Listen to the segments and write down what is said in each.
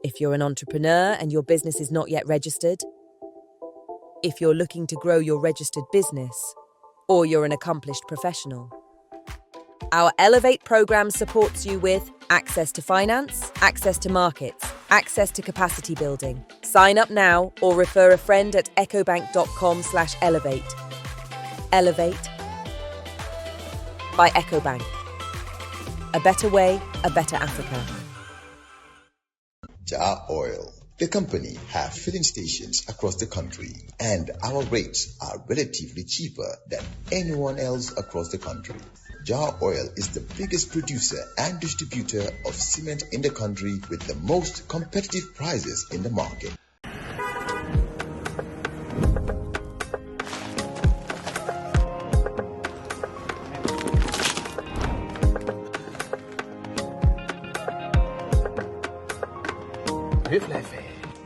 If you're an entrepreneur and your business is not yet registered, if you're looking to grow your registered business, or you're an accomplished professional. Our Elevate program supports you with access to finance, access to markets, access to capacity building. Sign up now or refer a friend at ecobank.com/elevate. Elevate by EcoBank. A better way, a better Africa. Jar Oil. The company have filling stations across the country, and our rates are relatively cheaper than anyone else across the country. Jar Oil is the biggest producer and distributor of cement in the country with the most competitive prices in the market.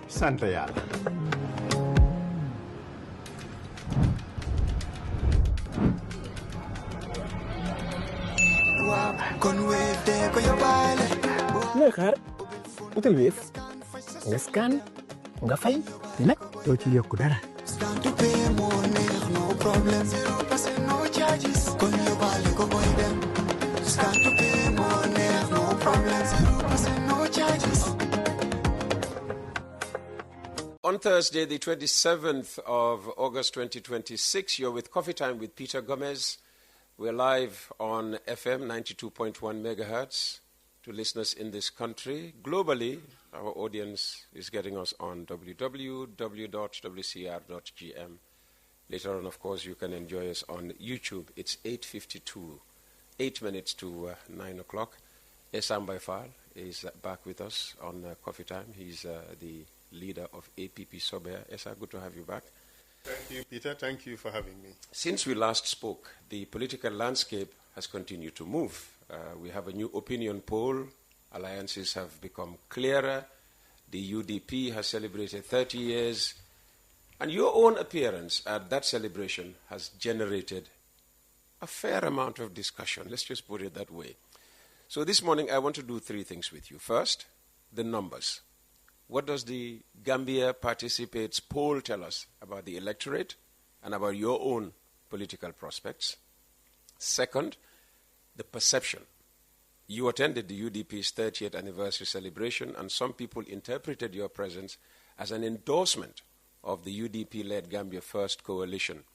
Santa yàlla. looy xaar utal Wave nga scan nga fay te nag doo ci yokku dara. On Thursday, the 27th of August 2026, you're with Coffee Time with Peter Gomez. We're live on FM 92.1 megahertz to listeners in this country. Globally, our audience is getting us on www.wcr.gm. Later on, of course, you can enjoy us on YouTube. It's 8:52, 8 minutes to 9 o'clock. Essa Faal is back with us on Coffee Time. He's the leader of APP Sobea. Essa, good to have you back. Thank you, Peter. Thank you for having me. Since we last spoke, the political landscape has continued to move. We have a new opinion poll. Alliances have become clearer. The UDP has celebrated 30 years. And your own appearance at that celebration has generated a fair amount of discussion. Let's just put it that way. So this morning, I want to do three things with you. First, the numbers. What does the Gambia Participates poll tell us about the electorate and about your own political prospects? Second, the perception. You attended the UDP's 30th anniversary celebration, and some people interpreted your presence as an endorsement of the UDP-led Gambia First coalition.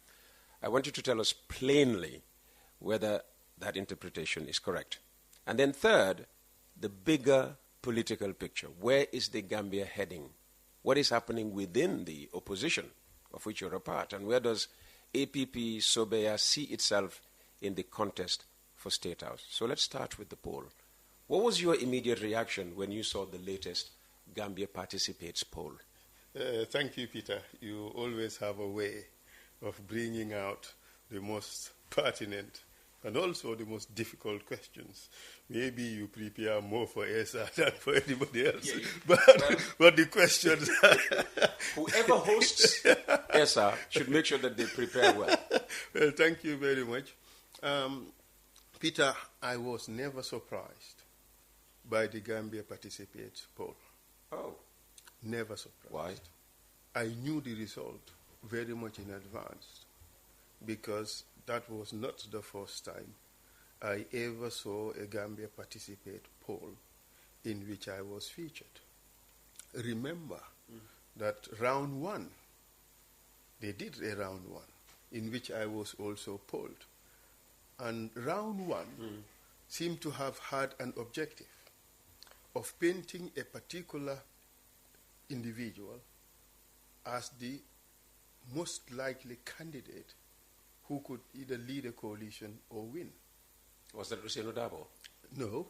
I want you to tell us plainly whether that interpretation is correct. And then third, the bigger political picture. Where is the Gambia heading? What is happening within the opposition, of which you're a part? And where does APP Sobea see itself in the contest for State House? So let's start with the poll. What was your immediate reaction when you saw the latest Gambia Participates poll? Thank you, Peter. You always have a way of bringing out the most pertinent and also the most difficult questions. Maybe you prepare more for Essa than for anybody else. Yeah, but the questions... Whoever hosts Essa should make sure that they prepare well. Well, thank you very much. Peter, I was never surprised by the Gambia Participates poll. Oh. Never surprised. Why? I knew the result very much in advance because that was not the first time I ever saw a Gambia Participate poll in which I was featured. Remember that round one, they did a round one in which I was also polled. And round one seemed to have had an objective of painting a particular individual as the most likely candidate who could either lead a coalition or win. Was that Hussein Dabo? No.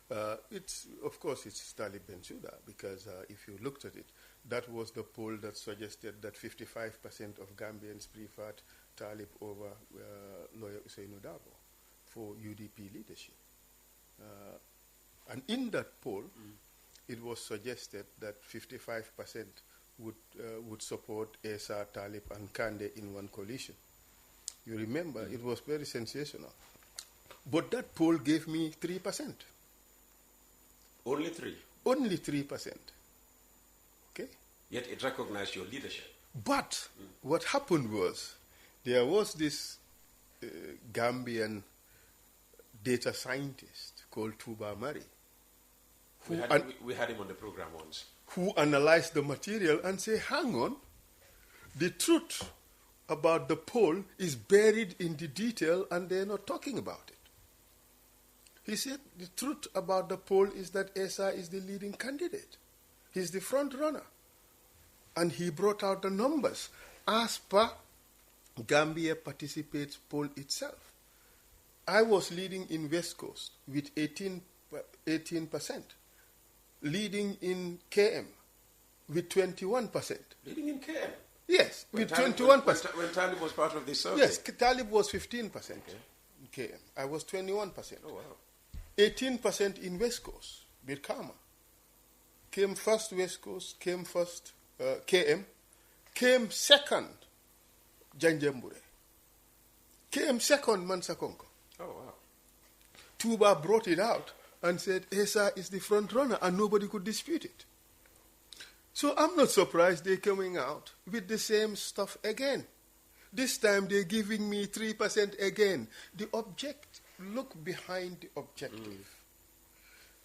Of course, it's Talib Bensouda, because if you looked at it, that was the poll that suggested that 55% of Gambians preferred Talib over lawyer Hussein Dabo for UDP leadership. And in that poll, it was suggested that 55% would support Essa, Talib, and Kande in one coalition. You remember, it was very sensational. But that poll gave me 3%. Only 3? Only 3%. Okay? Yet it recognized your leadership. But what happened was, there was this Gambian data scientist called Tuba Mari, We had him on the program once. who analyzed the material and say, hang on, the truth about the poll is buried in the detail and they're not talking about it. He said the truth about the poll is that Essa is the leading candidate. He's the front runner. And he brought out the numbers as per Gambia Participates poll itself. I was leading in West Coast with 18%, leading in KM with 21%. Leading in KM? Yes, When with Talib 21%. When Talib was part of this survey? Yes, Talib was 15% in KM. I was 21%. Oh, wow. 18% in West Coast, Birkama. Came first West Coast, came first KM, came second Janjambure, came second Mansakonko. Oh, wow. Tuba brought it out and said Essa is the front runner and nobody could dispute it. So I'm not surprised they're coming out with the same stuff again. This time they're giving me 3% again. Look behind the objective.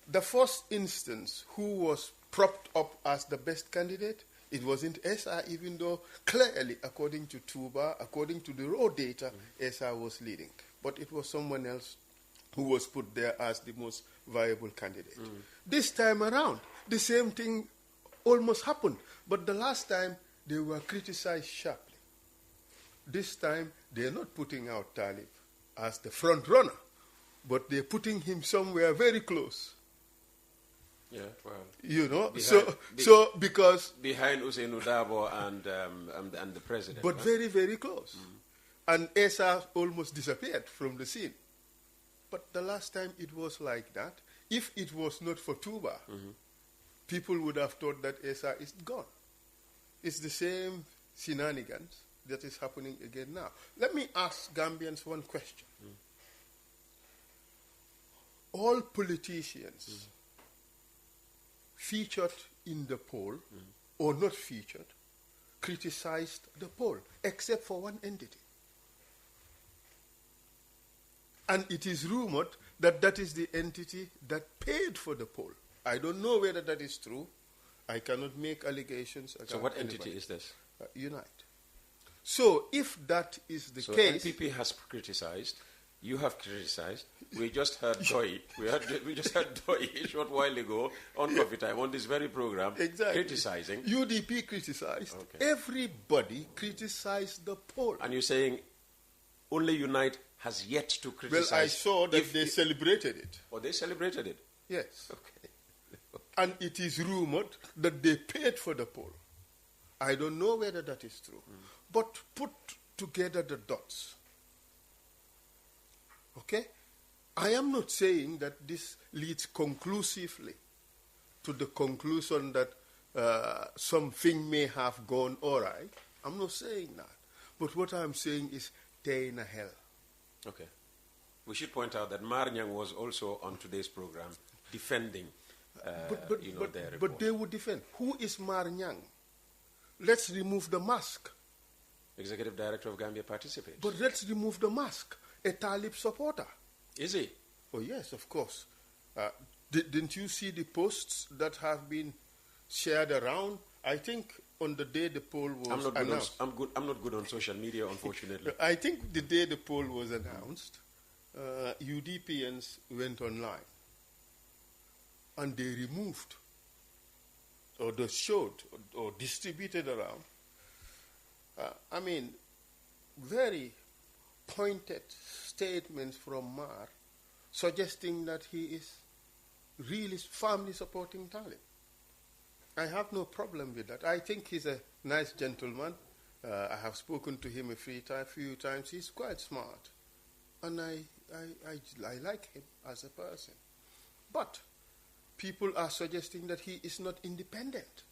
The first instance, who was propped up as the best candidate, it wasn't Essa, even though clearly, according to Tuba, according to the raw data, Essa was leading. But it was someone else who was put there as the most viable candidate. This time around, the same thing almost happened. But the last time, they were criticized sharply. This time, they're not putting out Talib as the front runner, but they're putting him somewhere very close. Yeah, well. You know, Behind- because... Behind Hussein Udabo and the president. But right? very, very close. And Essa almost disappeared from the scene. But the last time it was like that, if it was not for Tuba, people would have thought that Essa is gone. It's the same shenanigans that is happening again now. Let me ask Gambians one question. All politicians featured in the poll, or not featured, criticized the poll, except for one entity. And it is rumored that that is the entity that paid for the poll. I don't know whether that is true. I cannot make allegations against So what entity anybody. is this? Unite. So if that is the So case... NPP has criticized, you have criticized. We just heard Doi. We just heard Doi a short while ago on Coffee Time on this very program, Exactly. criticizing. UDP criticized. Okay. Everybody criticized the poll. And you're saying only Unite has yet to Well, criticize. I saw that they celebrated it. Or they celebrated it. Yes. Okay. And it is rumored that they paid for the poll. I don't know whether that is true. But put together the dots. Okay? I am not saying that this leads conclusively to the conclusion that something may have gone all right. I'm not saying that. But what I'm saying is stay in a hell. Okay. We should point out that Marnyang was also on today's program defending their report. But they would defend. Who is Marnyang? Let's remove the mask. Executive Director of Gambia Participates. But let's remove the mask. A Talib supporter. Is he? Oh, yes, of course. Didn't you see the posts that have been shared around? I think on the day the poll was announced. I'm not good on social media, unfortunately. I think the day the poll was announced, UDPians went online and they removed or they showed or distributed around, very pointed statements from Mar suggesting that he is really firmly supporting Talib. I have no problem with that. I think he's a nice gentleman. I have spoken to him a few times. He's quite smart. And I like him as a person. But people are suggesting that he is not independent.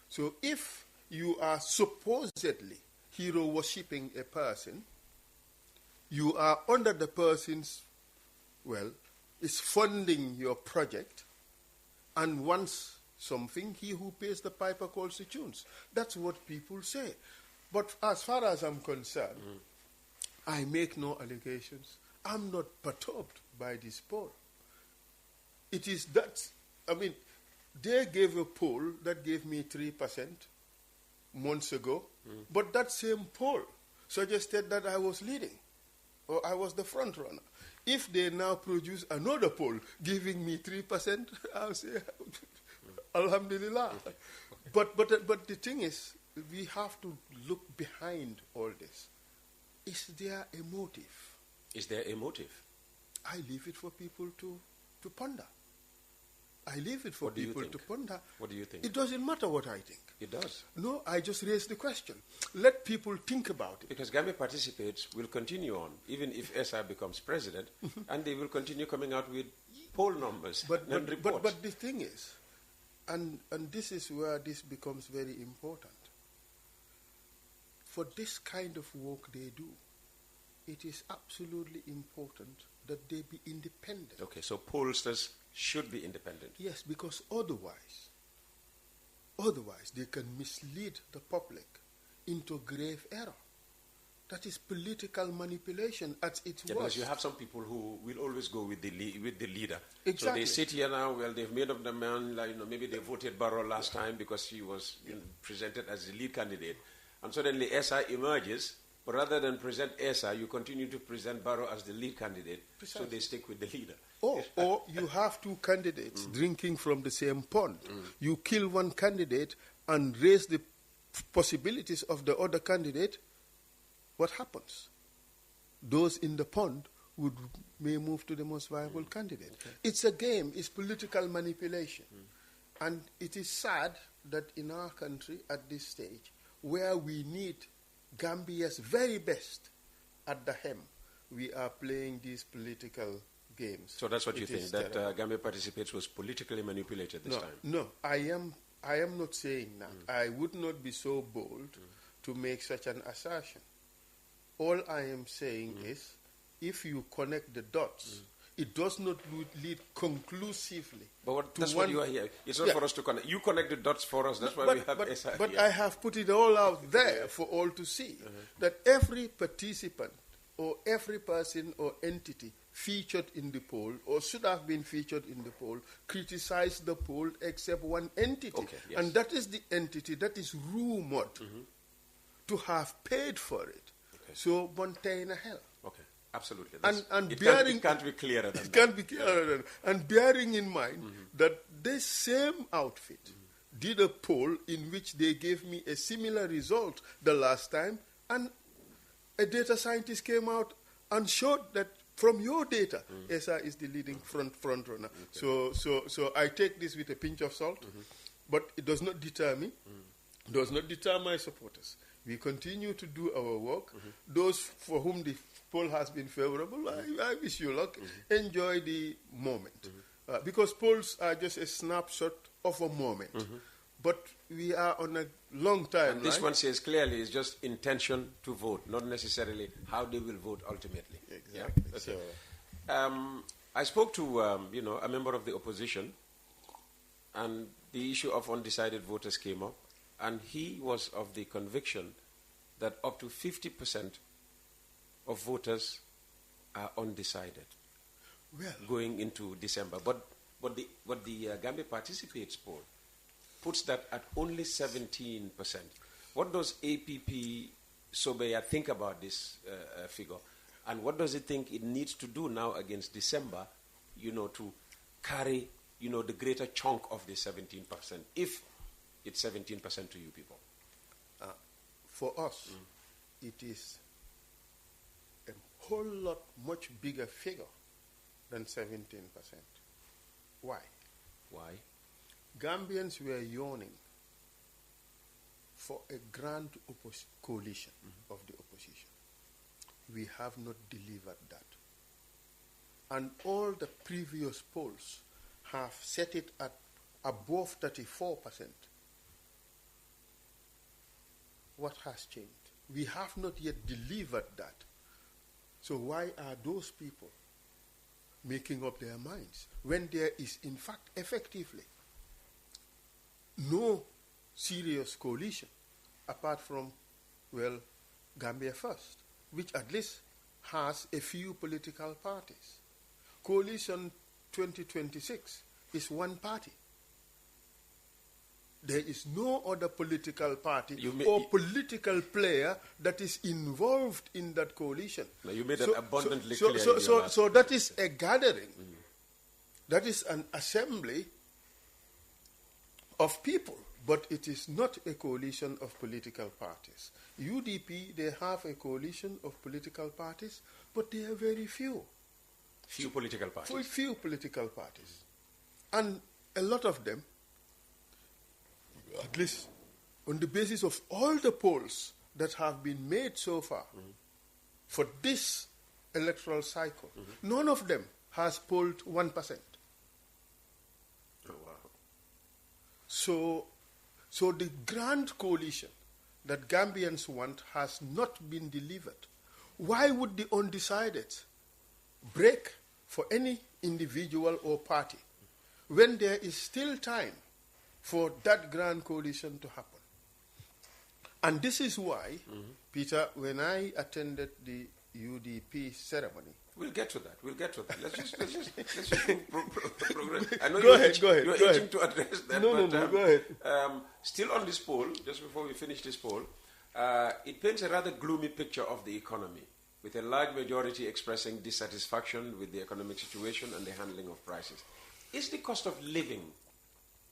So if you are supposedly hero worshipping a person, you are under the person's, is funding your project, and once something. He who pays the piper calls the tunes. That's what people say. But as far as I'm concerned, I make no allegations. I'm not perturbed by this poll. It is that, I mean, they gave a poll that gave me 3% months ago, but that same poll suggested that I was leading, or I was the front runner. If they now produce another poll giving me 3%, I'll say, Alhamdulillah. Okay. But the thing is, we have to look behind all this. Is there a motive? Is there a motive? I leave it for people to ponder. I leave it for people to ponder. What do you think? It doesn't matter what I think. It does. No, I just raised the question. Let people think about it. Because Gambia Participates will continue on, even if Essa becomes president, and they will continue coming out with poll numbers and reports. But the thing is, and this is where this becomes very important, for this kind of work they do, it is absolutely important that they be independent. Okay, so pollsters should be independent. Yes, because otherwise they can mislead the public into grave error. That is political manipulation at its worst. Because you have some people who will always go with the leader. Exactly. So they sit here now. Well, they've made up the man. Like, maybe they voted Barrow last time because he was presented as the lead candidate, and suddenly Essa emerges. But rather than present Essa, you continue to present Barrow as the lead candidate. Precisely. So they stick with the leader. Or you have two candidates drinking from the same pond. You kill one candidate and raise the possibilities of the other candidate. What happens? Those in the pond may move to the most viable candidate. Okay. It's a game. It's political manipulation. And it is sad that in our country at this stage, where we need Gambia's very best at the hem, we are playing these political games. So that's what you think, that Gambia Participates was politically manipulated this time? No, I am not saying that. I would not be so bold to make such an assertion. All I am saying is, if you connect the dots, it does not lead conclusively. But that's what you are here. It's not for us to connect. You connect the dots for us. That's why we have Essa But here. I have put it all out there for all to see, that every participant or every person or entity featured in the poll, or should have been featured in the poll, criticized the poll except one entity. Okay, yes. And that is the entity that is rumored to have paid for it. Okay. So, Montaigne hell. Okay, absolutely. It can't be clearer than it can't be clearer than. And bearing in mind that this same outfit did a poll in which they gave me a similar result the last time, and a data scientist came out and showed that from your data, Essa is the leading front runner. Okay. So I take this with a pinch of salt, but it does not deter me, does not deter my supporters. We continue to do our work. Those for whom the poll has been favorable, I wish you luck. Enjoy the moment. Because polls are just a snapshot of a moment. But we are on a long time. And this one says clearly it's just intention to vote, not necessarily how they will vote ultimately. Exactly. Yeah? Okay. So, I spoke to a member of the opposition, and the issue of undecided voters came up, and he was of the conviction that up to 50% of voters are undecided going into December. But the Gambia Participates poll puts that at only 17%. What does APP Sobeya think about this figure? And what does it think it needs to do now against December, to carry, the greater chunk of the 17%, if it's 17% to you people? For us, it is a whole lot much bigger figure than 17%. Why? Why? Gambians were yawning for a grand coalition of the opposition. We have not delivered that. And all the previous polls have set it at above 34%. What has changed? We have not yet delivered that. So why are those people making up their minds when there is, in fact, effectively no serious coalition apart from, well, Gambia First, which at least has a few political parties. Coalition 2026 is one party. There is no other political party or political player that is involved in that coalition. Now you made that abundantly clear. So that is a gathering. That is an assembly of people, but it is not a coalition of political parties. UDP, they have a coalition of political parties, but they are very few. Few political parties. Few political parties. And a lot of them, at least on the basis of all the polls that have been made so far for this electoral cycle, none of them has polled 1%. Oh, wow. So the grand coalition that Gambians want has not been delivered. Why would the undecided break for any individual or party when there is still time for that grand coalition to happen? And this is why, Peter, when I attended the UDP ceremony, we'll get to that. Let's just progress. I know Go ahead. You're itching to address that. No, go ahead. Still on this poll, just before we finish this poll, it paints a rather gloomy picture of the economy, with a large majority expressing dissatisfaction with the economic situation and the handling of prices. Is the cost of living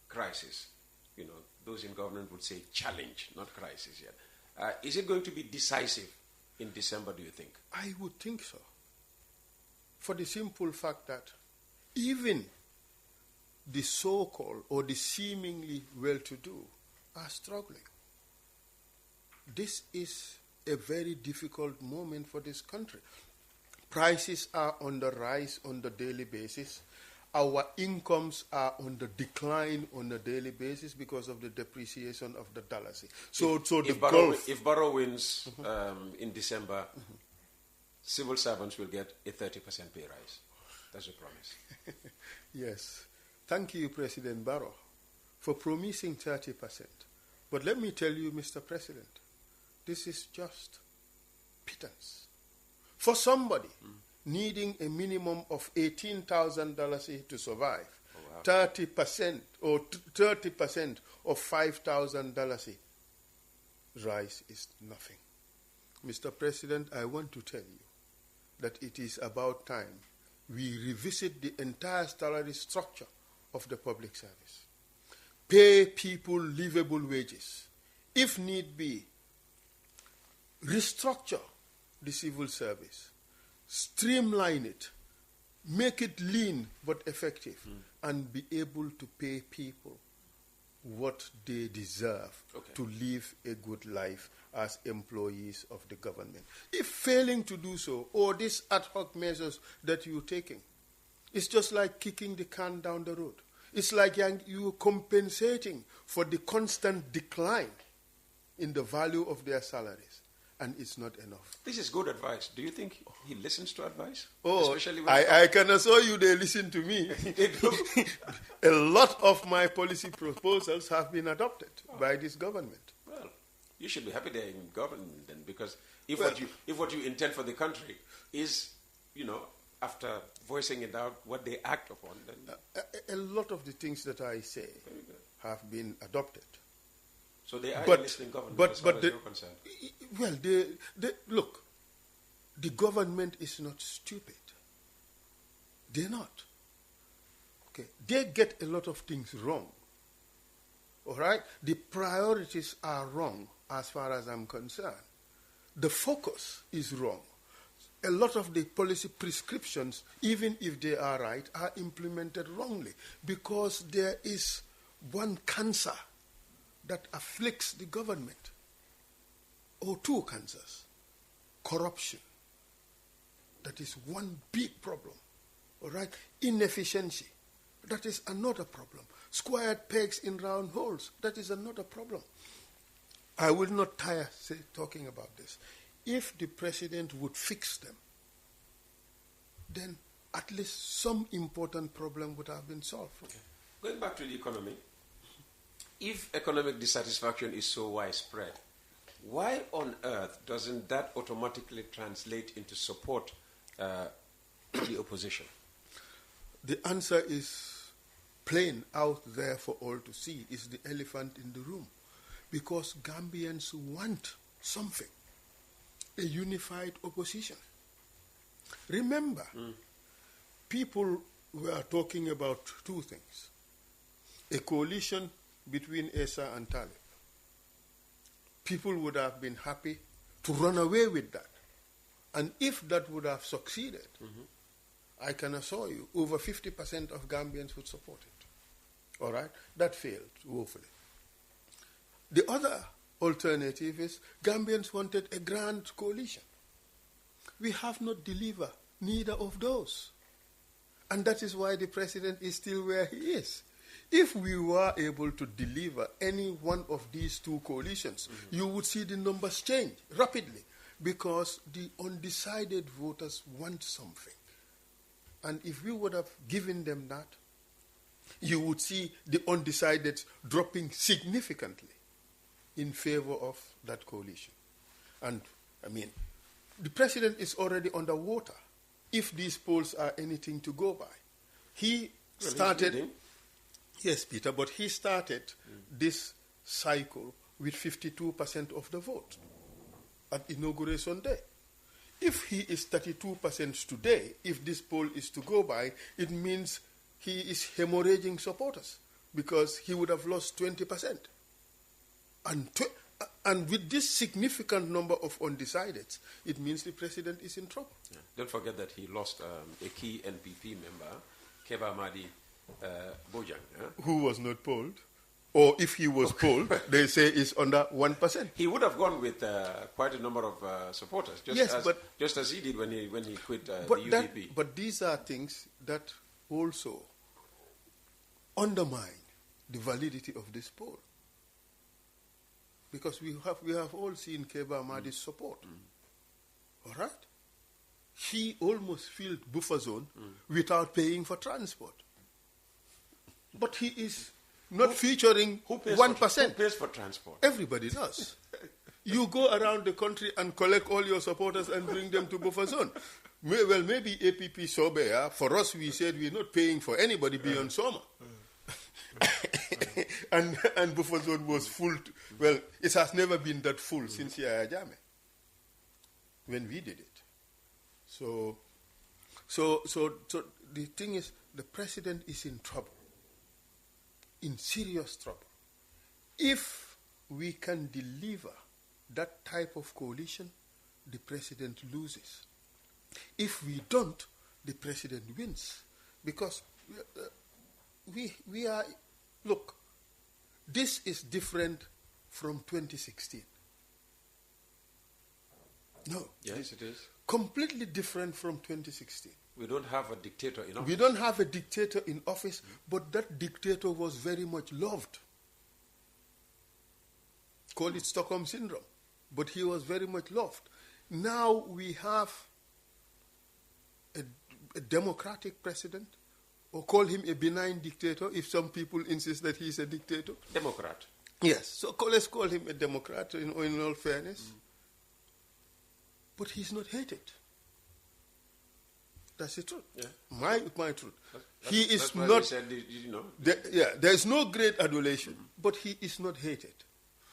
crisis, those in government would say challenge, not crisis yet, is it going to be decisive in December, do you think? I would think so. For the simple fact that even the so-called or the seemingly well-to-do are struggling. This is a very difficult moment for this country. Prices are on the rise on the daily basis. Our incomes are on the decline on a daily basis because of the depreciation of the dollar. If Barrow wins in December, civil servants will get a 30% pay rise. That's a promise. Yes. Thank you, President Barrow, for promising 30%. But let me tell you, Mr. President, this is just pittance. For somebody needing a minimum of $18,000 to survive, 30% or 30% of $5,000 rise is nothing. Mr. President, I want to tell you that it is about time we revisit the entire salary structure of the public service. Pay people livable wages. If need be, restructure the civil service. Streamline it. Make it lean but effective. And be able to pay people what they deserve to live a good life as employees of the government. If failing to do so, or these ad hoc measures that you're taking, it's just like kicking the can down the road. It's like you're compensating for the constant decline in the value of their salaries, and it's not enough. This is good advice. Do you think he listens to advice? Oh, especially when I can assure you they listen to me. A lot of my policy proposals have been adopted by this government. Well, you should be happy they're in government then, because if what you intend for the country is, after voicing it out, what they act upon, then a lot of the things that I say have been adopted. So they are a listening government as far as you're concerned. Well, look, the government is not stupid. They're not. Okay, they get a lot of things wrong. All right? The priorities are wrong as far as I'm concerned. The focus is wrong. A lot of the policy prescriptions, even if they are right, are implemented wrongly because there is one cancer that afflicts the government, or two cancers. Corruption. That is one big problem. All right? Inefficiency. That is another problem. Squared pegs in round holes. That is another problem. I will not tire talking about this. If the president would fix them, then at least some important problem would have been solved. Okay. Going back to the economy, If economic dissatisfaction is so widespread, why on earth doesn't that automatically translate into support in the opposition? The answer is plain out there for all to see. Is the elephant in the room. Because Gambians want something, a unified opposition. Remember, people were talking about two things. A coalition between Essa and Talib. People would have been happy to run away with that. And if that would have succeeded, I can assure you, over 50% of Gambians would support it. All right? That failed, woefully. The other alternative is Gambians wanted a grand coalition. We have not delivered neither of those. And that is why the president is still where he is. If we were able to deliver any one of these two coalitions, you would see the numbers change rapidly because the undecided voters want something. And if we would have given them that, you would see the undecided dropping significantly in favor of that coalition. And, I mean, the president is already underwater if these polls are anything to go by. He started... Yes, Peter, but he started this cycle with 52% of the vote at Inauguration Day. If he is 32% today, if this poll is to go by, it means he is hemorrhaging supporters because he would have lost 20%. And with this significant number of undecideds, it means the president is in trouble. Yeah. Don't forget that he lost a key NPP member, Keba Madi Bojang. Who was not polled. Or if he was polled, they say it's under 1%. He would have gone with quite a number of supporters, just as he did when he quit the UDP. But these are things that also undermine the validity of this poll. Because we have all seen Keba Madi's support. All right? He almost filled buffer zone without paying for transport. But he is not featuring 1%. Who pays for transport? Everybody does. You go around the country and collect all your supporters and bring them to buffer zone. Well, maybe APP Sobe, for us we said we're not paying for anybody beyond summer. and buffer zone was full. Well, it has never been that full since Yaya Jammeh, when we did it. So the thing is, the president is in trouble. In serious trouble. If we can deliver that type of coalition, the president loses. If we don't, the president wins. Because we are, look, this is different from 2016. No. Yes, it is. Completely different from 2016. We don't have a dictator in office. We don't have a dictator in office, but that dictator was very much loved. Call it Stockholm Syndrome. But he was very much loved. Now we have a democratic president, or call him a benign dictator if some people insist that he's a dictator. Democrat. Yes, so let's call him a democrat in all fairness. But he's not hated. That's the truth. Yeah. My truth. He is not. Said, you know. There is no great adulation, but he is not hated.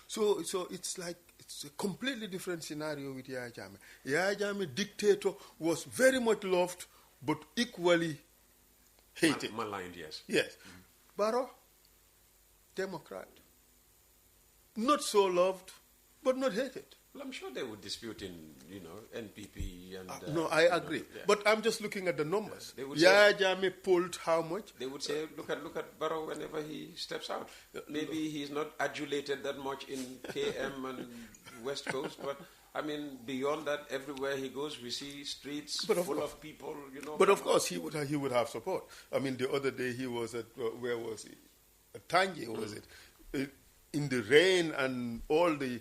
So it's like it's a completely different scenario with Yaya Jammeh. Yaya Jammeh, dictator, was very much loved, but equally hated. Maligned, yes. Yes. Barrow, Democrat, not so loved, but not hated. Well, I'm sure they would dispute in, NPP and... no, I agree. Yeah. But I'm just looking at the numbers. They would Yaya Jammeh pulled how much? They would say, look at Barrow whenever he steps out. Maybe he's not adulated that much in KM and West Coast, but, beyond that, everywhere he goes, we see streets full of people, But of course, he would have support. The other day he was at, where was he? At Tangier, was it? In the rain and all the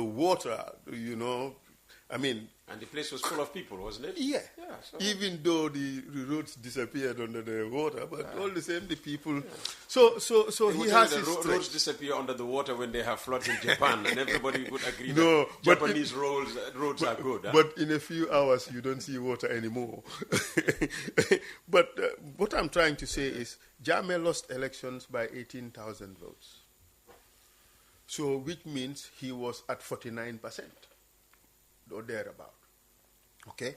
water, And the place was full of people, wasn't it? Yeah. So Even though the roads disappeared under the water, but all the same, the people. So he has his roads strength. disappear under the water when they have floods in Japan, and everybody would agree No, that but Japanese roads are good. Huh? But in a few hours, you don't see water anymore. But what I'm trying to say is, Jammeh lost elections by 18,000 votes. So, which means he was at 49%. Or thereabout, okay,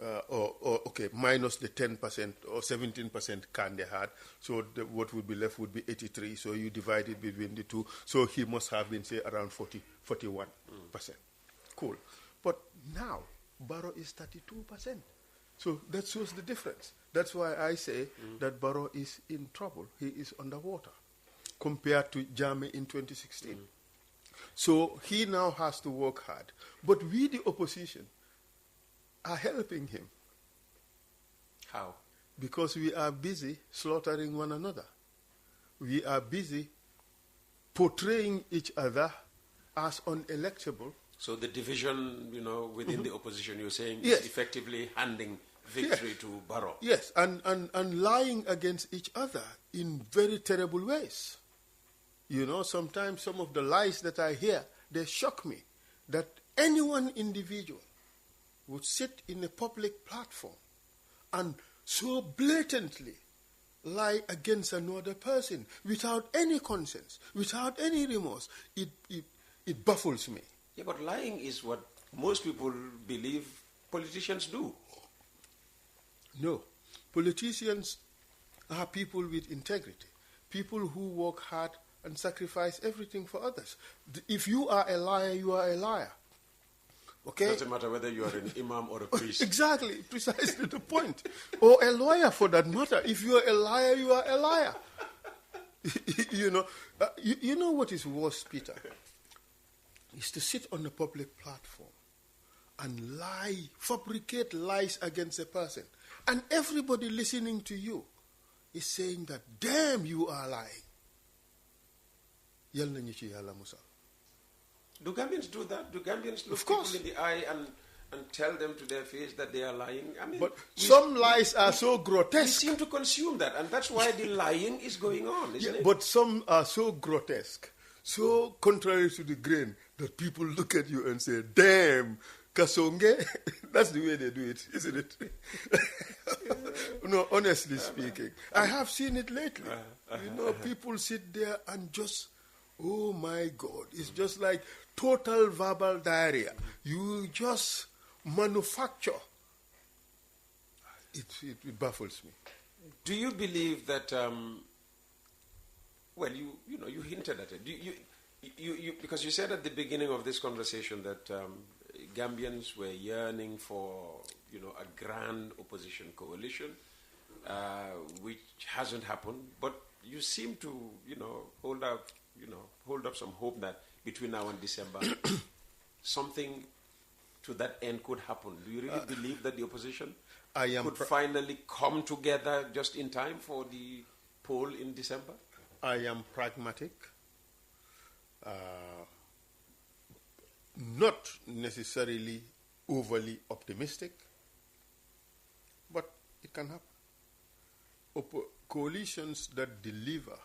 okay, minus the 10% or 17% Kande had, so what would be left would be 83. So you divide it between the two. So he must have been, say, around 41%. Cool. But now Barrow is 32%. So that shows the difference. That's why I say that Barrow is in trouble. He is underwater compared to Jammeh in 2016. So he now has to work hard. But we, the opposition, are helping him. How? Because we are busy slaughtering one another. We are busy portraying each other as unelectable. So the division, within the opposition, you're saying, Yes. is effectively handing victory to Barrow. Yes, and lying against each other in very terrible ways. Sometimes some of the lies that I hear, they shock me. That any one individual would sit in a public platform and so blatantly lie against another person without any conscience, without any remorse. It baffles me. Yeah, but lying is what most people believe politicians do. No. Politicians are people with integrity, people who work hard and sacrifice everything for others. If you are a liar, you are a liar. Okay? It doesn't matter whether you are an imam or a priest. Exactly, precisely the point. Or a lawyer, for that matter. If you are a liar, you are a liar. You know what is worse, Peter? Is to sit on a public platform and lie, fabricate lies against a person. And everybody listening to you is saying that, damn, you are lying. Yal nañu ci Yàlla musal. Do Gambians do that? Do Gambians look Of course. people in the eye and tell them to their face that they are lying? I mean, But some lies are so we grotesque. seem to consume that, and that's why the lying is going on, isn't it? But some are so grotesque, so contrary to the grain, that people look at you and say, damn, Kasonge. That's the way they do it, isn't it? No, honestly speaking. I have seen it lately. People sit there and just, oh my God, it's just like total verbal diarrhea. You just manufacture. It baffles me. Do you believe that? Well, you hinted at it. You because you said at the beginning of this conversation that Gambians were yearning for a grand opposition coalition, which hasn't happened. But you seem to hold up some hope that between now and December something to that end could happen. Do you really believe that the opposition could finally come together just in time for the poll in December? I am pragmatic, not necessarily overly optimistic, but it can happen. Coalitions that deliver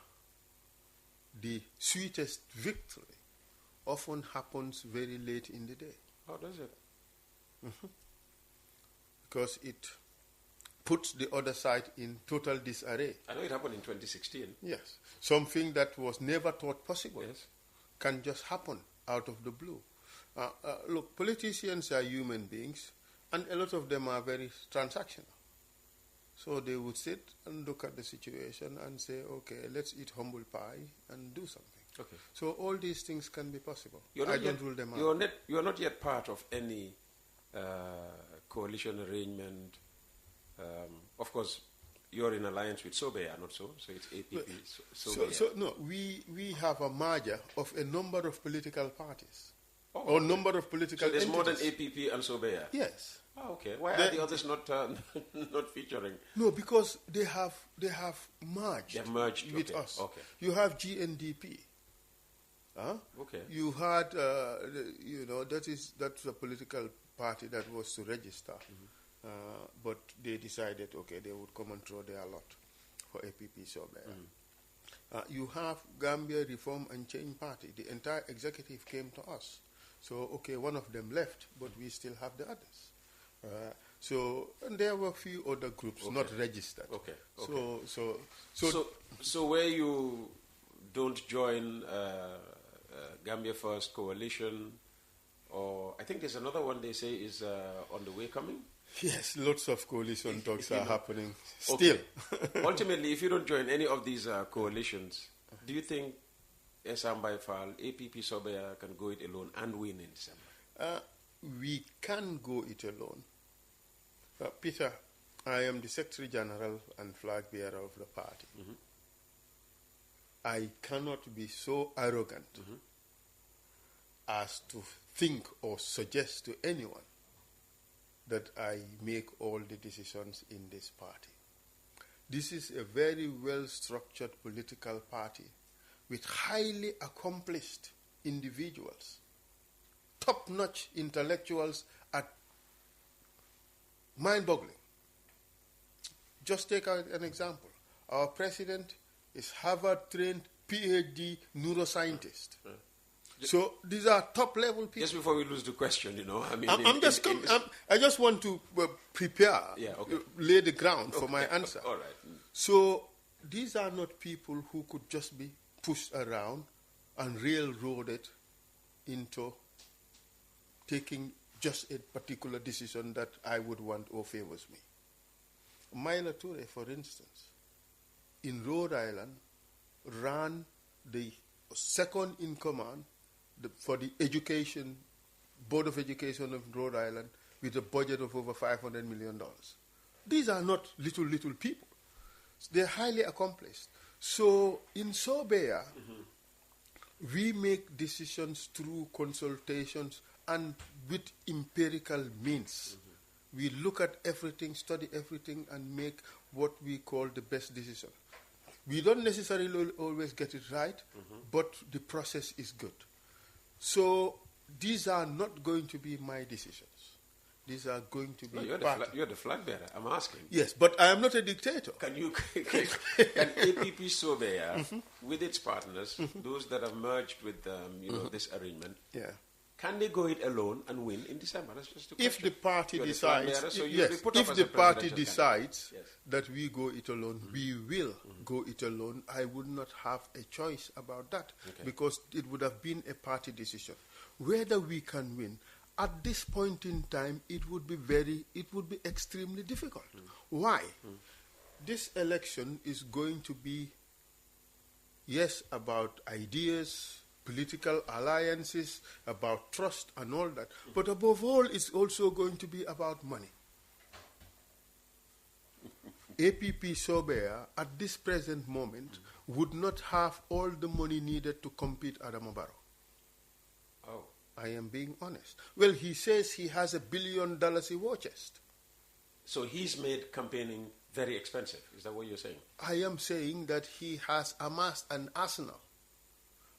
the sweetest victory often happens very late in the day. How does it? Because it puts the other side in total disarray. I know it happened in 2016. Yes. Something that was never thought possible Yes. can just happen out of the blue. Look, politicians are human beings, and a lot of them are very transactional. So they would sit and look at the situation and say, okay, let's eat humble pie and do something. Okay. So all these things can be possible. I don't rule them out. You are not yet part of any coalition arrangement. Of course, you're in alliance with Sobeya, not so? So it's APP. No, we have a merger of a number of political parties. Oh, or number of political So there's more than entities. APP and Sobeya? Yes. Oh, okay. Why are the others not not featuring? No, because they have merged. They have merged with okay, us. Okay. You have GNDP. Okay. You had, that's a political party that was to register, but they decided, okay, they would come and throw their lot for APP Sobea. You have Gambia Reform and Change Party. The entire executive came to us. So, okay, one of them left, but we still have the others. And there were a few other groups not registered. So where you don't join Gambia First Coalition, or I think there's another one they say is on the way coming? Yes, lots of coalition talks are happening still. Ultimately, if you don't join any of these coalitions, do you think Essa by Faal, APP Sobea can go it alone and win in December? We can go it alone. Peter, I am the Secretary General and flag bearer of the party. I cannot be so arrogant as to think or suggest to anyone that I make all the decisions in this party. This is a very well-structured political party with highly accomplished individuals, top-notch intellectuals at mind-boggling. Just take an example. Our president is Harvard-trained PhD neuroscientist. So these are top-level people. Just before we lose the question, I mean, I just want to prepare, lay the ground for my answer. All right. So these are not people who could just be pushed around and railroaded into taking just a particular decision that I would want or favors me. Myla Toure, for instance, in Rhode Island, ran the second in command for the Board of Education of Rhode Island with a budget of over $500 million. These are not little people. They're highly accomplished. So in Sobea, we make decisions through consultations and with empirical means. We look at everything, study everything, and make what we call the best decision. We don't necessarily always get it right, but the process is good. So these are not going to be my decisions. These are going to be you're the flag bearer. I'm asking. Yes, but I am not a dictator. Can APP Sobea, with its partners, those that have merged with this arrangement, can they go it alone and win in December? That's just the question. If the party decides, that we go it alone, we will go it alone. I would not have a choice about that because it would have been a party decision. Whether we can win, at this point in time, it would be extremely difficult. Why? This election is going to be, yes, about ideas, political alliances, about trust and all that. But above all, it's also going to be about money. APP Sobea, at this present moment, would not have all the money needed to compete Adama Barrow. Oh. I am being honest. Well, he says he has $1 billion in war chest. So he's made campaigning very expensive. Is that what you're saying? I am saying that he has amassed an arsenal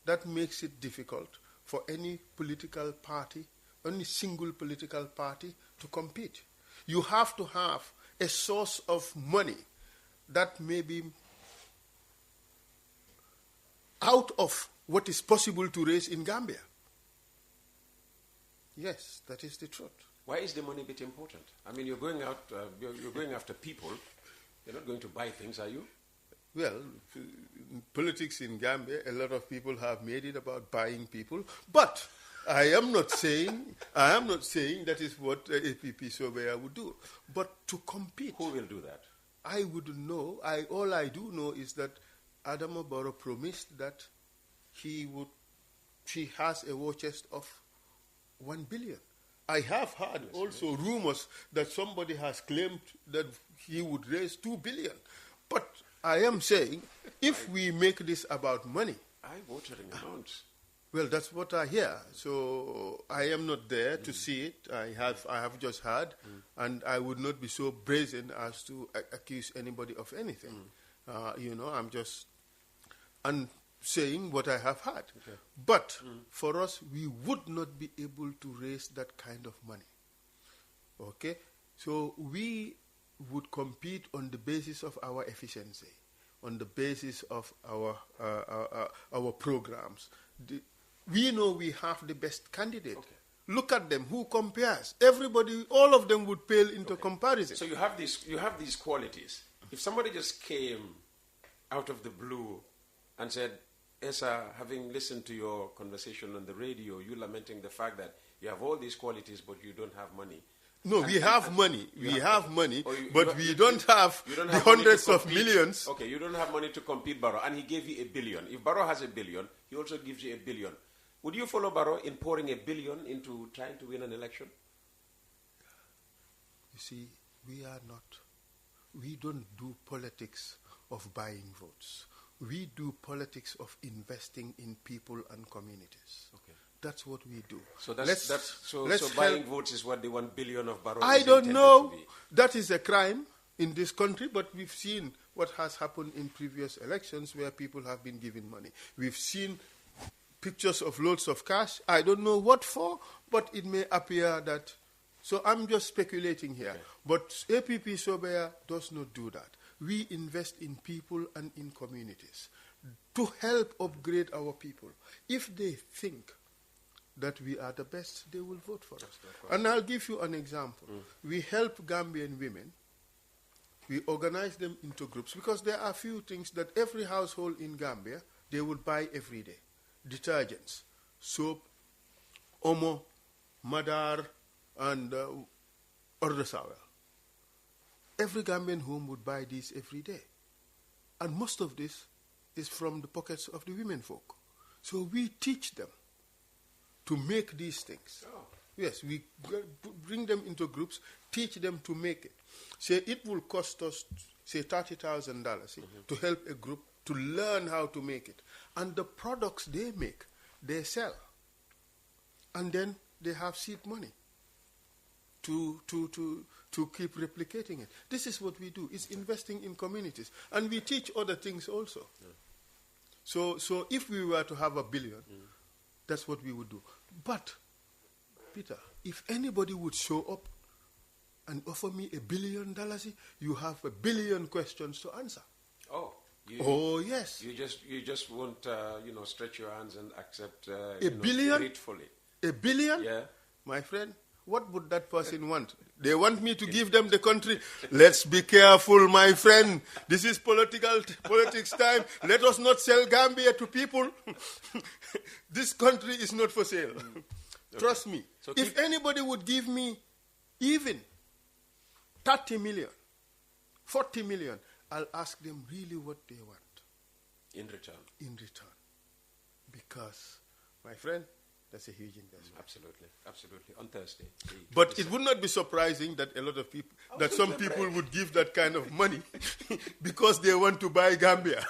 that makes it difficult for any political party, any single political party to compete. You have to have a source of money that may be out of what is possible to raise in Gambia. Yes, that is the truth. Why is the money bit important? I mean, you're going out, you're going after people. You're not going to buy things, are you? Well, in politics in Gambia, a lot of people have made it about buying people. But I am not saying that is what APP Sobea would do. But to compete, who will do that? I wouldn't know. All I do know is that Adama Barrow promised that he has a war chest of $1 billion. I have heard also rumors that somebody has claimed that he would raise $2 billion. But I am saying, if we make this about money, eye-watering amounts. Well, that's what I hear. So I am not there to see it. I have just heard, and I would not be so brazen as to accuse anybody of anything. I'm just saying what I have heard. Okay. But for us, we would not be able to raise that kind of money. Okay? So we would compete on the basis of our efficiency, on the basis of our programs. We know we have the best candidate. Okay. Look at them. Who compares? Everybody, all of them would pale into comparison. So you have these qualities. If somebody just came out of the blue and said, Essa, having listened to your conversation on the radio, you lamenting the fact that you have all these qualities but you don't have money. No, we have money. We have money, but we don't have the hundreds of millions. Okay, you don't have money to compete, Barrow, and he gave you $1 billion. If Barrow has $1 billion, he also gives you $1 billion. Would you follow Barrow in pouring $1 billion into trying to win an election? You see, we don't do politics of buying votes. We do politics of investing in people and communities. Okay. That's what we do. So so buying votes is what the $1 billion of Barrow I is don't intended know. to be. That is a crime in this country, but we've seen what has happened in previous elections where people have been given money. We've seen pictures of loads of cash. I don't know what for, but it may appear that. So I'm just speculating here. Okay. But APP Sobea does not do that. We invest in people and in communities to help upgrade our people. If they think that we are the best, they will vote for us. And I'll give you an example. We help Gambian women. We organize them into groups because there are few things that every household in Gambia, they will buy every day. Detergents, soap, omo, madar, and ordasawel. Every Gambian home would buy these every day. And most of this is from the pockets of the women folk. So we teach them to make these things. Oh. Yes, we bring them into groups, teach them to make it. Say it will cost us, say, $30,000 to help a group to learn how to make it. And the products they make, they sell. And then they have seed money to keep replicating it. This is what we do, is investing in communities. And we teach other things also. Yeah. So if we were to have $1 billion, that's what we would do. But, Peter, if anybody would show up and offer me $1 billion, you have 1 billion questions to answer. Oh. Yes. You just won't stretch your hands and accept $1 billion gratefully. $1 billion? Yeah. My friend, what would that person want? They want me to give them the country. Let's be careful, my friend. This is politics time. Let us not sell Gambia to people. This country is not for sale. Okay. Trust me. So if anybody would give me even 30 million, 40 million, I'll ask them really what they want. In return. Because, my friend, that's a huge investment. Absolutely. On Thursday. But it would not be surprising that a lot of people, that some people would give that kind of money because they want to buy Gambia.